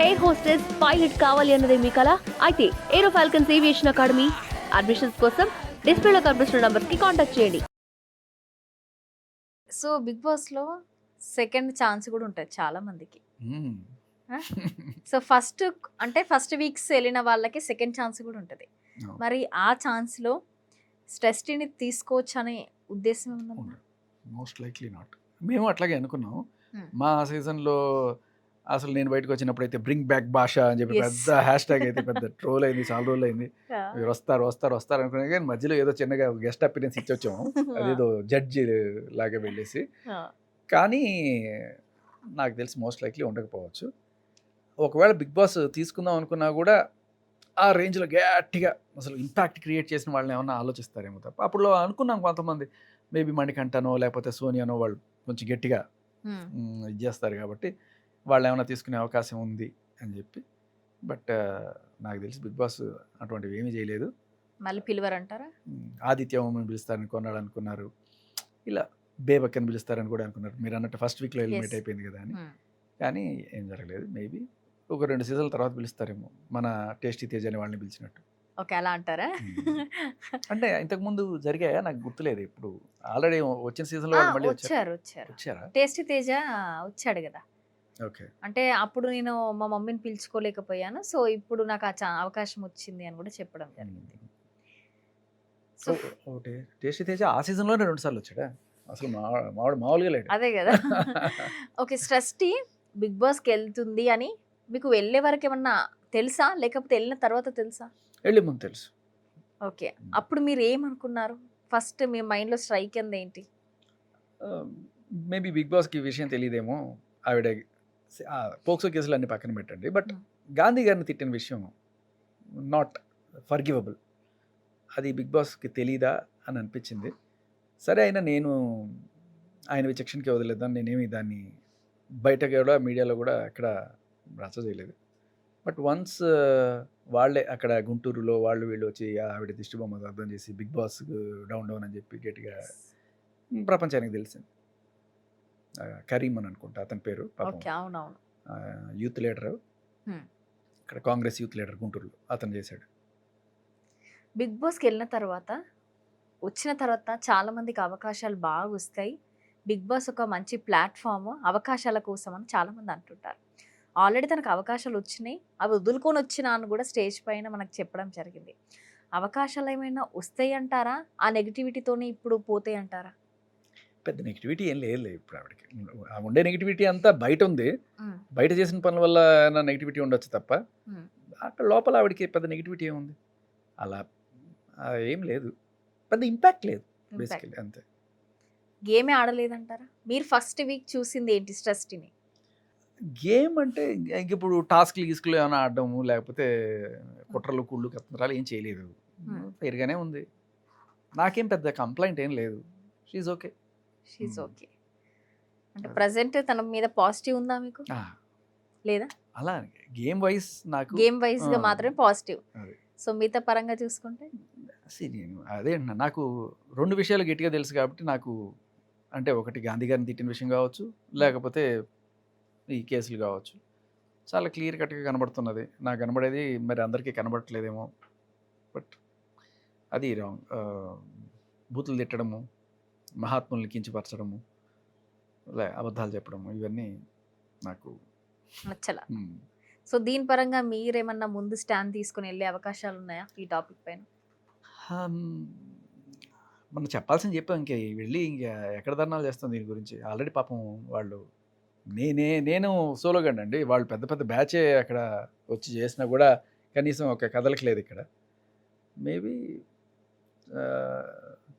Air hostess pilot కావాలి అన్నదే మీ కల అయితే ఏరో ఫాల్కన్స్ ఏవియేషన్ అకాడమీ అడ్మిషన్స్ కోసం డిస్ప్లేలో కనిపిస్తున్న నంబర్స్ కి కాంటాక్ట్ చేయండి. సో బిగ్ బాస్లో సెకండ్ ఛాన్స్ కూడా ఉంటుంది చాలా మందికి. సో ఫస్ట్ వీక్స్ వెళ్ళిన వాళ్ళకి సెకండ్ ఛాన్స్ కూడా ఉంటుంది. మరి ఆ ఛాన్స్లో స్ట్రెస్ని తీసుకోవచ్చు అనే ఉద్దేశం ఏమన్నా? Most likely not. మేము అట్లాగే అనుకున్నాం. మా సీజన్లో అసలు నేను బయటకు వచ్చినప్పుడు అయితే బ్రింగ్ బ్యాక్ భాష అని చెప్పి పెద్ద హ్యాష్ ట్యాగ్ అయితే పెద్ద ట్రోల్ అయింది, చాలా రోజులు అయింది. మీరు వస్తారు అనుకున్నా కానీ మధ్యలో ఏదో చిన్నగా గెస్ట్ అపీరెన్స్ ఇచ్చి వచ్చాము, అదేదో జడ్జి లాగా వెళ్ళేసి. కానీ నాకు తెలిసి మోస్ట్ లైక్లీ ఉండకపోవచ్చు. ఒకవేళ బిగ్ బాస్ తీసుకుందాం అనుకున్నా కూడా ఆ రేంజ్లో గట్టిగా అసలు ఇంపాక్ట్ క్రియేట్ చేసిన వాళ్ళని ఏమన్నా ఆలోచిస్తారేమో తప్ప. అప్పుడు అనుకున్నాం కొంతమంది మేబీ మణికంఠనో లేకపోతే సోనియానో వాళ్ళు కొంచెం గట్టిగా ఇది చేస్తారు కాబట్టి వాళ్ళు ఏమైనా తీసుకునే అవకాశం ఉంది అని చెప్పి. బట్ నాకు తెలిసి బిగ్ బాస్ అటువంటివి ఏమీ చేయలేదు. మళ్ళీ పిలువరంటారా? ఆదిత్య ఓమని పిలుస్తారని కొన్నాడు అనుకున్నారు, ఇలా బేబక్ అని పిలుస్తారని కూడా అనుకున్నారు. మీరు అన్నట్టు ఫస్ట్ వీక్లో ఎలిమినేట్ అయిపోయింది కదా అని. కానీ ఏం జరగలేదు. మేబీ ఒక 2 సీజన్ల తర్వాత పిలుస్తారేమో, మన టేస్టీ తేజ్ అనే వాళ్ళని పిలిచినట్టు. ఓకే, అలా అంటారా? అంటే ఇంతకుముందు జరిగాయా నాకు గుర్తులేదు. ఇప్పుడు ఆల్రెడీ వచ్చిన సీజన్లో మళ్ళీ వచ్చారా? టేస్టీ తేజ వచ్చాడు కదా. ఓకే, అంటే అప్పుడు నేను మా మమ్మీని పిలుచుకోలేకపోయాను, సో ఇప్పుడు నాకు ఆ అవకాశం వచ్చింది అని కూడా చెప్పడం జరిగింది. సో ఓకే, టేస్టీ తేజ ఆ సీజన్లోనే 2 సార్లు వచ్చాడా? అసలు మామూలుగా లేడు. అదే కదా. ఓకే, స్ట్రెస్టీ బిగ్ బాస్కి వెళ్తుంది అని మీకు వెళ్ళే వరకు ఏమన్నా తెలుసా, లేకపోతే వెళ్ళిన తర్వాత తెలుసా? వెళ్ళే ముందు తెలుసు. ఓకే, అప్పుడు మీరు ఏమనుకున్నారు? ఫస్ట్ మీ మైండ్లో స్ట్రైక్ అంది ఏంటి? మేబీ బిగ్ బాస్కి ఈ విషయం తెలియదేమో. ఆవిడ పోక్సో కేసులు అన్ని పక్కన పెట్టండి, బట్ గాంధీ గారిని తిట్టిన విషయం నాట్ ఫర్గివబుల్. అది బిగ్ బాస్కి తెలీదా అని అనిపించింది. సరే అయినా నేను ఆయన విచక్షణకి వదిలేద్దాం, నేనేమి దాన్ని బయట కూడా మీడియాలో కూడా ఎక్కడ రచ్చ చేయలేదు. బట్ వన్స్ వాళ్ళే అక్కడ గుంటూరులో వాళ్ళు వీళ్ళు వచ్చి ఆవిడ దిష్టి బొమ్మ అర్థం చేసి బిగ్ బాస్ డౌన్ అని చెప్పి గట్టిగా ప్రపంచానికి తెలిసింది. కరీం అని అనుకుంటా అతని పేరు, యూత్ లీడర్, ఇక్కడ కాంగ్రెస్ యూత్ లీడర్ గుంటూరులో, అతను చేశాడు. బిగ్ బాస్కి వెళ్ళిన తర్వాత వచ్చిన తర్వాత చాలా మందికి అవకాశాలు బాగా వస్తాయి, బిగ్ బాస్ ఒక మంచి ప్లాట్ఫామ్ అవకాశాల కోసం అని చాలామంది అంటుంటారు. ఆల్రెడీ తనకు అవకాశాలు వచ్చినాయి, అవి వదులుకొని వచ్చినా అని కూడా స్టేజ్ పైన మనకు చెప్పడం జరిగింది. అవకాశాలు ఏమైనా వస్తాయి అంటారా? ఆ నెగిటివిటీతోనే ఇప్పుడు పోతాయి అంటారా? పెద్ద నెగిటివిటీ ఏం లేదు ఇప్పుడు ఆవిడకి. ఉండే నెగిటివిటీ అంతా బయట ఉంది, బయట చేసిన పనుల వల్ల నెగిటివిటీ ఉండొచ్చు తప్ప అక్కడ లోపల ఆవిడకి పెద్ద నెగిటివిటీ ఏముంది? అలా ఏం లేదు, పెద్ద ఇంపాక్ట్ లేదు బేసికలీ, అంతే. గేమే ఆడలేదంటారా? మీరు ఫస్ట్ వీక్ చూసింది ఏంటి స్ట్రెస్ని? గేమ్ అంటే ఇప్పుడు టాస్క్లు ఏమైనా ఆడడము, లేకపోతే కుట్రలు కుళ్ళు కత్తురాలు ఏం చేయలేదు, ఫెయిర్గానే ఉంది. నాకేం పెద్ద కంప్లైంట్ ఏం లేదు. She okay. అంటే ప్రజెంట్ తన మీద పాజిటివ్ ఉందా మీకు? లేదా అలా గేమ్ వైజ్ నాకు గేమ్ వైజ్గా మాత్రమే పాజిటివ్. సో మిగతా పరంగా చూసుకుంటే అదే నాకు 2 విషయాలు గట్టిగా తెలుసు కాబట్టి నాకు, అంటే ఒకటి గాంధీ గారిని తిట్టిన విషయం కావచ్చు, లేకపోతే ఈ కేసులు కావచ్చు, చాలా క్లియర్ కట్గా కనబడుతున్నది. నాకు కనబడేది మరి అందరికీ కనబడట్లేదేమో, బట్ అది రాంగ్. బూతులు తిట్టడము, మహాత్ముల్ని కించపరచడము, అబద్ధాలు చెప్పడము, ఇవన్నీ నాకు నచ్చలా. సో దీని పరంగా మీరేమన్నా ముందు స్టాండ్ తీసుకుని వెళ్ళే అవకాశాలు ఉన్నాయా ఈ టాపిక్ పైన? మనం చెప్పాల్సింది చెప్పాం, ఇంక వెళ్ళి ఇంకా ఎక్కడ ధర్నాలు చేస్తాం దీని గురించి. ఆల్రెడీ పాపం వాళ్ళు నేను సోలోగా అండి, వాళ్ళు పెద్ద పెద్ద బ్యాచే అక్కడ వచ్చి చేసినా కూడా కనీసం ఒక కదలకలేదు ఇక్కడ. మేబీ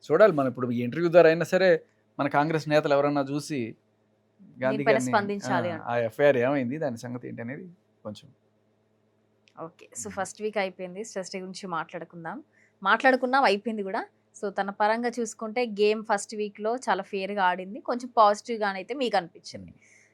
చూడాలి మనం ఇప్పుడు ఈ ఇంటర్వ్యూ ద్వారా అయినా సరే మన కాంగ్రెస్ నేతలు ఎవరన్నా చూసి గాంధీ గారిని స్పందించాలి, ఆ ఎఫ్ఐఆర్ ఏమైంది దాని సంగతి ఏంటి అనేది కొంచెం. ఓకే, సో ఫస్ట్ వీక్ అయిపోయింది, స్ట్రెస్ గురించి మాట్లాడుకున్నాం అయిపోయింది కూడా. సో తన పరంగా చూసుకుంటే గేమ్ ఫస్ట్ వీక్లో చాలా ఫేర్గా ఆడింది, కొంచెం పాజిటివ్గానైతే మీకు అనిపించింది.